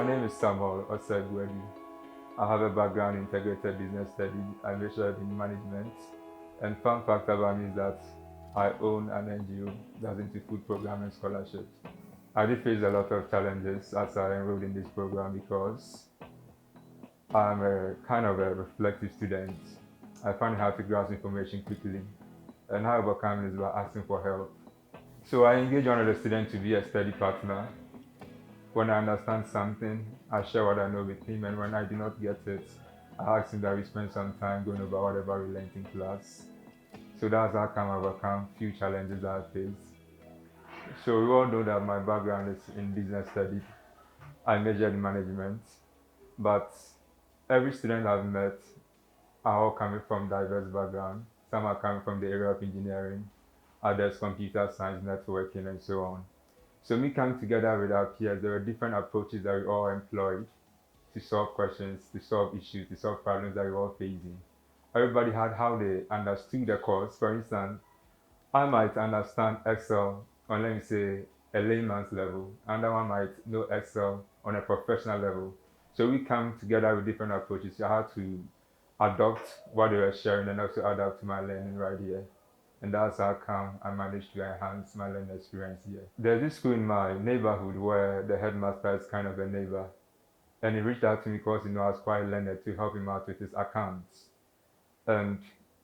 My name is Samuel Osei. I have a background in integrated business studies. I majored in management. And fun fact about me is that I own an NGO that's into food program and scholarships. I did face a lot of challenges as I enrolled in this program because I'm a kind of a reflective student. I find it hard to grasp information quickly, and how I overcome it is by asking for help. So I engage one of the students to be a study partner. When I understand something, I share what I know with him, and when I do not get it, I ask him that we spend some time going over whatever we learned in class. So that's how I overcome few challenges that I face. So we all know that my background is in business studies. I majored in management, but every student I've met are all coming from diverse backgrounds. Some are coming from the area of engineering, others computer science, networking, and so on. So me coming together with our peers, there were different approaches that we all employed to solve questions, to solve issues, to solve problems that we were all facing. Everybody had how they understood the course. For instance, I might understand Excel on, let me say, a layman's level. Another one might know Excel on a professional level. So we come together with different approaches. So I had to adopt what they were sharing and also adapt to my learning right here. And that's how come I managed to enhance my learning experience here. There's this school in my neighborhood where the headmaster is kind of a neighbor. And he reached out to me because I was quite learned to help him out with his accounts. And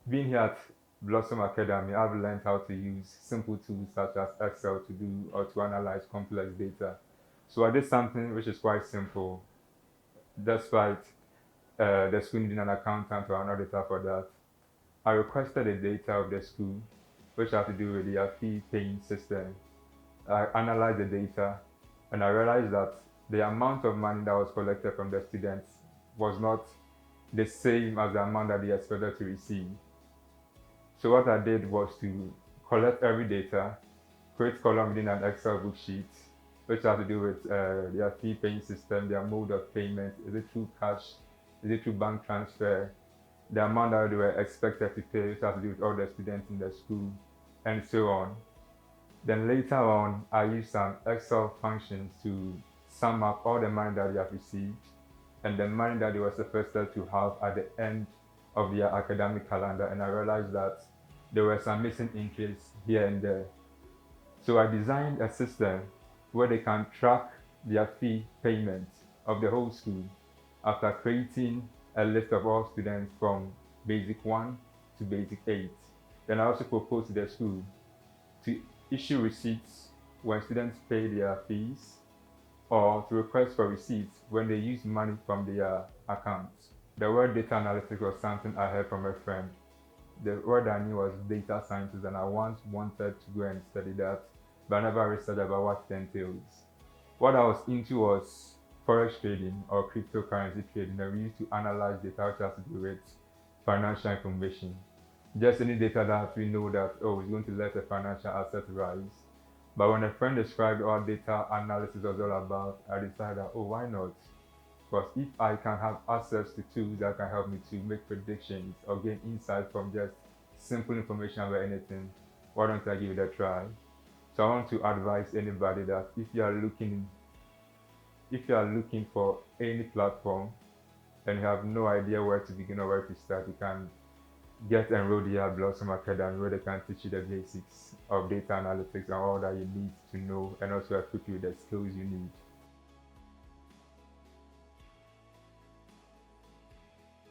being here at Blossom Academy, I've learned how to use simple tools such as Excel to do or to analyze complex data. So I did something which is quite simple, despite the school needing an accountant or an auditor for that. I requested the data of the school, which had to do with their fee paying system. I analyzed the data and I realized that the amount of money that was collected from the students was not the same as the amount that they expected to receive. So what I did was to collect every data, create column within an Excel worksheet, which has to do with their fee paying system, their mode of payment, is it through cash, is it through bank transfer, the amount that they were expected to pay, which has to do with all the students in the school, and so on. Then later on, I used some Excel functions to sum up all the money that they have received and the money that they were supposed to have at the end of their academic calendar. And I realized that there were some missing entries here and there. So I designed a system where they can track their fee payment of the whole school after creating a list of all students from basic 1 to basic 8. Then I also proposed to the school to issue receipts when students pay their fees or to request for receipts when they use money from their accounts. The word data analytics was something I heard from a friend. The word I knew was data scientist, and I once wanted to go and study that, but I never researched about what it entails. What I was into was forex trading or cryptocurrency trading, and we used to analyze data which has to do with financial information. Just any data that we know that, oh, it's going to let a financial asset rise. But when a friend described what data analysis was all about, I decided, oh, why not? Because if I can have access to tools that can help me to make predictions or gain insight from just simple information about anything, why don't I give it a try? So I want to advise anybody that if you are looking for any platform and you have no idea where to begin or where to start, you can get enrolled here at Blossom Academy, where they can teach you the basics of data analytics and all that you need to know, and also equip you with the skills you need.